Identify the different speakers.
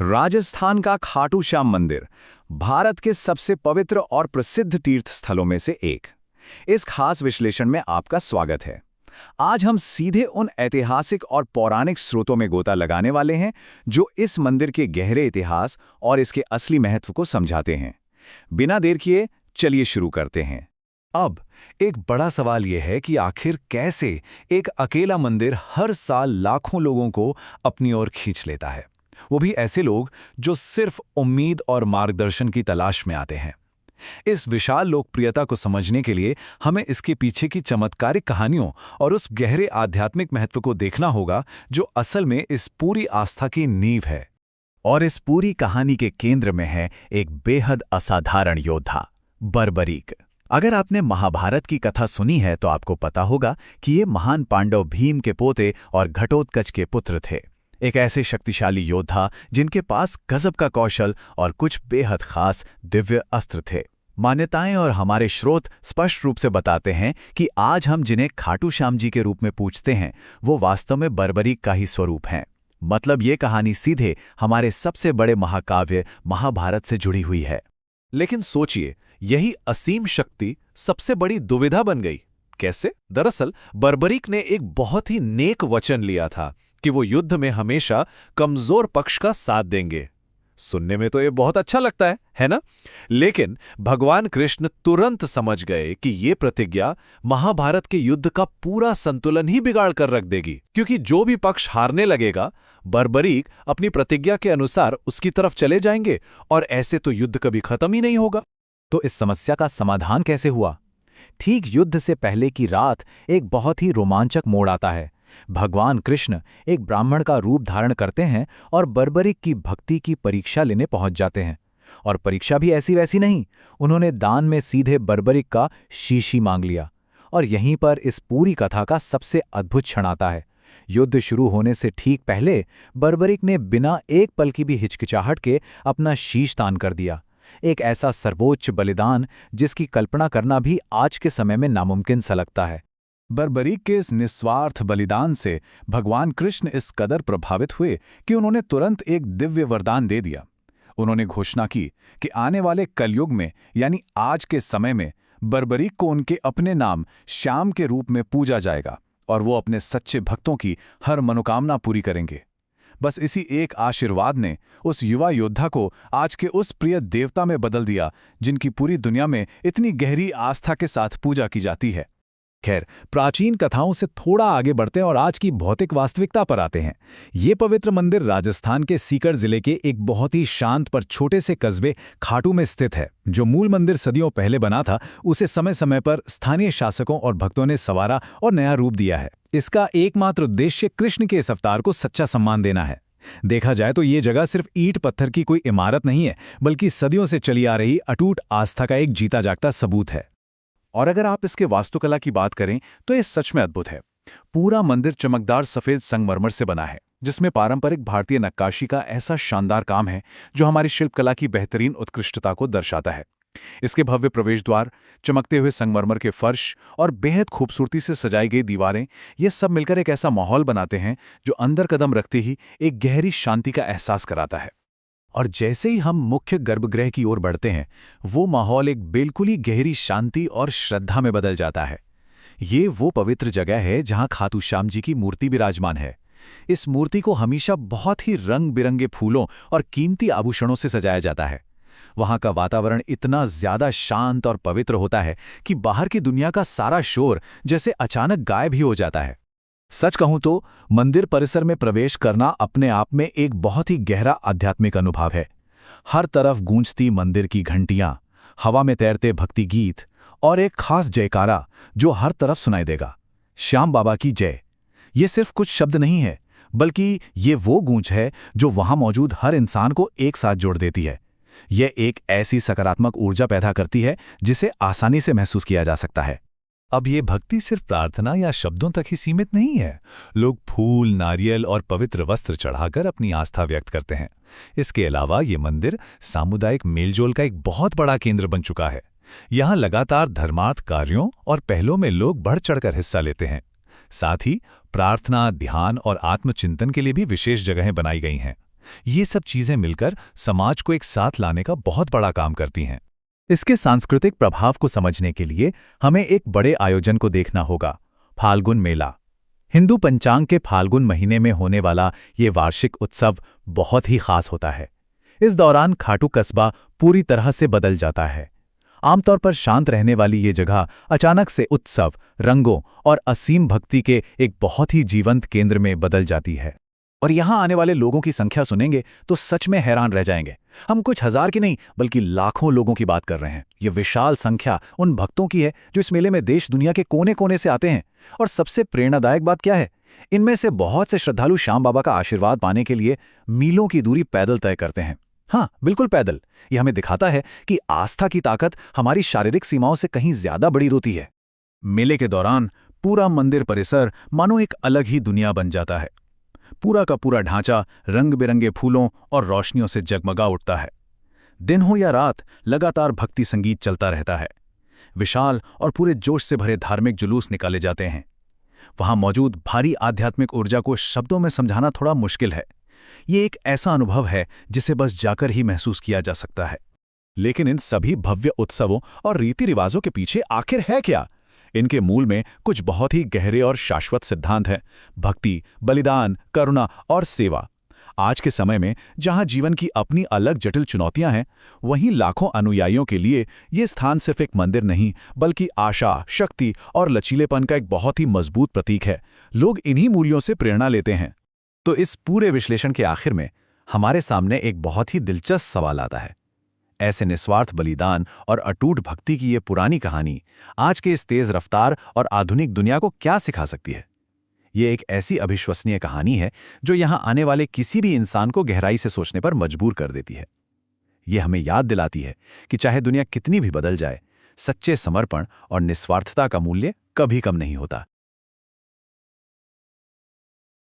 Speaker 1: राजस्थान का खाटू श्याम मंदिर भारत के सबसे पवित्र और प्रसिद्ध तीर्थ स्थलों में से एक। इस खास विश्लेषण में आपका स्वागत है। आज हम सीधे उन ऐतिहासिक और पौराणिक स्रोतों में गोता लगाने वाले हैं जो इस मंदिर के गहरे इतिहास और इसके असली महत्व को समझाते हैं। बिना देर किए चलिए शुरू करते हैं।
Speaker 2: अब एक बड़ा सवाल यह है कि आखिर कैसे एक अकेला मंदिर हर साल लाखों लोगों को अपनी ओर खींच लेता है, वो भी ऐसे लोग जो सिर्फ उम्मीद और मार्गदर्शन की तलाश में आते हैं। इस विशाल लोकप्रियता को समझने के लिए हमें इसके पीछे की चमत्कारिक कहानियों और उस गहरे आध्यात्मिक महत्व को देखना होगा जो असल में इस पूरी आस्था की नींव है।
Speaker 1: और इस पूरी कहानी के केंद्र में है एक बेहद असाधारण योद्धा, बर्बरीक। अगर आपने महाभारत की कथा सुनी है तो आपको पता होगा कि ये महान पांडव भीम के पोते और घटोत्कच के पुत्र थे। एक ऐसे शक्तिशाली योद्धा जिनके पास गजब का कौशल और कुछ बेहद खास दिव्य अस्त्र थे। मान्यताएं और हमारे स्रोत स्पष्ट रूप से बताते हैं कि आज हम जिन्हें खाटू श्याम जी के रूप में पूजते हैं वो वास्तव में बर्बरीक का ही स्वरूप हैं। मतलब ये कहानी सीधे हमारे सबसे बड़े महाकाव्य महाभारत से जुड़ी हुई है।
Speaker 2: लेकिन सोचिए, यही असीम शक्ति सबसे बड़ी दुविधा बन गई। कैसे? दरअसल बर्बरीक ने एक बहुत ही नेक वचन लिया था कि वो युद्ध में हमेशा कमजोर पक्ष का साथ देंगे। सुनने में तो ये बहुत अच्छा लगता है ना? लेकिन भगवान कृष्ण तुरंत समझ गए कि ये प्रतिज्ञा महाभारत के युद्ध का पूरा संतुलन ही बिगाड़ कर रख देगी, क्योंकि जो भी पक्ष हारने लगेगा, बर्बरीक अपनी प्रतिज्ञा के अनुसार उसकी तरफ चले जाएंगे और ऐसे तो युद्ध कभी खत्म ही नहीं होगा।
Speaker 1: तो इस समस्या का समाधान कैसे हुआ? ठीक युद्ध से पहले की रात एक बहुत ही रोमांचक मोड़ आता है। भगवान कृष्ण एक ब्राह्मण का रूप धारण करते हैं और बर्बरीक की भक्ति की परीक्षा लेने पहुंच जाते हैं। और परीक्षा भी ऐसी वैसी नहीं, उन्होंने दान में सीधे बर्बरीक का शीश ही मांग लिया। और यहीं पर इस पूरी कथा का सबसे अद्भुत क्षण आता है। युद्ध शुरू होने से ठीक पहले बर्बरीक ने बिना एक पल की भी हिचकिचाहट के अपना शीश दान कर दिया। एक ऐसा सर्वोच्च बलिदान जिसकी कल्पना करना भी आज के समय में नामुमकिन सा लगता है। बर्बरीक के इस निस्वार्थ बलिदान से भगवान कृष्ण इस कदर प्रभावित हुए कि उन्होंने तुरंत एक दिव्य वरदान दे दिया। उन्होंने घोषणा की कि आने वाले कलयुग में यानी आज के समय में बर्बरीक को उनके अपने नाम श्याम के रूप में पूजा जाएगा और वो अपने सच्चे भक्तों की हर मनोकामना पूरी करेंगे। बस इसी एक आशीर्वाद ने उस युवा योद्धा को आज के उस प्रिय देवता में बदल दिया जिनकी पूरी दुनिया में इतनी गहरी आस्था के साथ पूजा की जाती है।
Speaker 2: खैर, प्राचीन कथाओं से थोड़ा आगे बढ़ते हैं और आज की भौतिक वास्तविकता पर आते हैं। ये पवित्र मंदिर राजस्थान के सीकर जिले के एक बहुत ही शांत पर छोटे से कस्बे खाटू में स्थित है। जो मूल मंदिर सदियों पहले बना था, उसे समय समय पर स्थानीय शासकों और भक्तों ने संवारा और नया रूप दिया है। इसका एकमात्र उद्देश्य कृष्ण के इस अवतार को सच्चा सम्मान देना है। देखा जाए तो ये जगह सिर्फ ईंट पत्थर की कोई इमारत नहीं है, बल्कि सदियों से चली आ रही अटूट आस्था का एक जीता जागता सबूत है।
Speaker 1: और अगर आप इसके वास्तुकला की बात करें तो ये सच में अद्भुत है। पूरा मंदिर चमकदार सफेद संगमरमर से बना है, जिसमें पारंपरिक भारतीय नक्काशी का ऐसा शानदार काम है जो हमारी शिल्पकला की बेहतरीन उत्कृष्टता को दर्शाता है। इसके भव्य प्रवेश द्वार, चमकते हुए संगमरमर के फर्श और बेहद खूबसूरती से सजाई गई दीवारें, ये सब मिलकर एक ऐसा माहौल बनाते हैं जो अंदर कदम रखते ही एक गहरी शांति का एहसास कराता है। और जैसे ही हम मुख्य गर्भगृह की ओर बढ़ते हैं, वो माहौल एक बिल्कुल ही गहरी शांति और श्रद्धा में बदल जाता है। ये वो पवित्र जगह है जहां खाटू श्याम जी की मूर्ति विराजमान है। इस मूर्ति को हमेशा बहुत ही रंग बिरंगे फूलों और कीमती आभूषणों से सजाया जाता है। वहां का वातावरण इतना ज्यादा शांत और पवित्र होता है कि बाहर की दुनिया का सारा शोर जैसे अचानक गायब ही हो जाता है। सच कहूं तो मंदिर परिसर में प्रवेश करना अपने आप में एक बहुत ही गहरा आध्यात्मिक अनुभव है। हर तरफ गूंजती मंदिर की घंटियां, हवा में तैरते भक्ति गीत और एक खास जयकारा जो हर तरफ सुनाई देगा, श्याम बाबा की जय। ये सिर्फ कुछ शब्द नहीं है, बल्कि ये वो गूंज है जो वहां मौजूद हर इंसान को एक साथ जोड़ देती है। यह एक ऐसी सकारात्मक ऊर्जा पैदा करती है जिसे आसानी से महसूस किया जा सकता है।
Speaker 2: अब ये भक्ति सिर्फ प्रार्थना या शब्दों तक ही सीमित नहीं है। लोग फूल, नारियल और पवित्र वस्त्र चढ़ाकर अपनी आस्था व्यक्त करते हैं। इसके अलावा ये मंदिर सामुदायिक मेलजोल का एक बहुत बड़ा केंद्र बन चुका है। यहाँ लगातार धर्मार्थ कार्यों और पहलों में लोग बढ़ चढ़कर हिस्सा लेते हैं। साथ ही प्रार्थना, ध्यान और आत्मचिंतन के लिए भी विशेष जगहें बनाई गई हैं।
Speaker 1: ये सब चीजें मिलकर समाज को एक साथ लाने का बहुत बड़ा काम करती हैं। इसके सांस्कृतिक प्रभाव को समझने के लिए हमें एक बड़े आयोजन को देखना होगा, फाल्गुन मेला। हिंदू पंचांग के फाल्गुन महीने में होने वाला ये वार्षिक उत्सव बहुत ही खास होता है। इस दौरान खाटू कस्बा पूरी तरह से बदल जाता है। आमतौर पर शांत रहने वाली ये जगह अचानक से उत्सव, रंगों और असीम भक्ति के एक बहुत ही जीवंत केंद्र में बदल जाती है। और यहाँ आने वाले लोगों की संख्या सुनेंगे तो सच में हैरान रह जाएंगे। हम कुछ हजार की नहीं बल्कि लाखों लोगों की बात कर रहे हैं। ये विशाल संख्या उन भक्तों की है जो इस मेले में देश दुनिया के कोने कोने से आते हैं। और सबसे प्रेरणादायक बात क्या है, इनमें से बहुत से श्रद्धालु श्याम बाबा का आशीर्वाद पाने के लिए मीलों की दूरी पैदल तय करते हैं। हाँ, बिल्कुल पैदल। ये हमें दिखाता है कि आस्था की ताकत हमारी शारीरिक सीमाओं से कहीं ज्यादा बड़ी होती है। मेले के दौरान पूरा मंदिर परिसर मानो एक अलग ही दुनिया बन जाता है। पूरा का पूरा ढांचा रंग बिरंगे फूलों और रोशनियों से जगमगा उठता है। दिन हो या रात लगातार भक्ति संगीत चलता रहता है। विशाल और पूरे जोश से भरे धार्मिक जुलूस निकाले जाते हैं। वहां मौजूद भारी आध्यात्मिक ऊर्जा को शब्दों में समझाना थोड़ा मुश्किल है। ये एक ऐसा अनुभव है जिसे बस जाकर ही महसूस किया जा सकता है। लेकिन इन सभी भव्य उत्सवों और रीति रिवाजों के पीछे आखिर है क्या? इनके मूल में कुछ बहुत ही गहरे और शाश्वत सिद्धांत हैं: भक्ति, बलिदान, करुणा और सेवा। आज के समय में जहां जीवन की अपनी अलग जटिल चुनौतियां हैं, वहीं लाखों अनुयायियों के लिए ये स्थान सिर्फ एक मंदिर नहीं बल्कि आशा, शक्ति और लचीलेपन का एक बहुत ही मजबूत प्रतीक है। लोग इन्हीं मूल्यों से प्रेरणा लेते हैं। तो इस पूरे विश्लेषण के आखिर में हमारे सामने एक बहुत ही दिलचस्प सवाल आता है। ऐसे निस्वार्थ बलिदान और अटूट भक्ति की ये पुरानी कहानी आज के इस तेज रफ्तार और आधुनिक दुनिया को क्या सिखा सकती है? ये एक ऐसी अविश्वसनीय कहानी है जो यहाँ आने वाले किसी भी इंसान को गहराई से सोचने पर मजबूर कर देती है। ये हमें याद दिलाती है कि चाहे दुनिया कितनी भी बदल जाए, सच्चे समर्पण और निस्वार्थता का मूल्य कभी कम नहीं होता।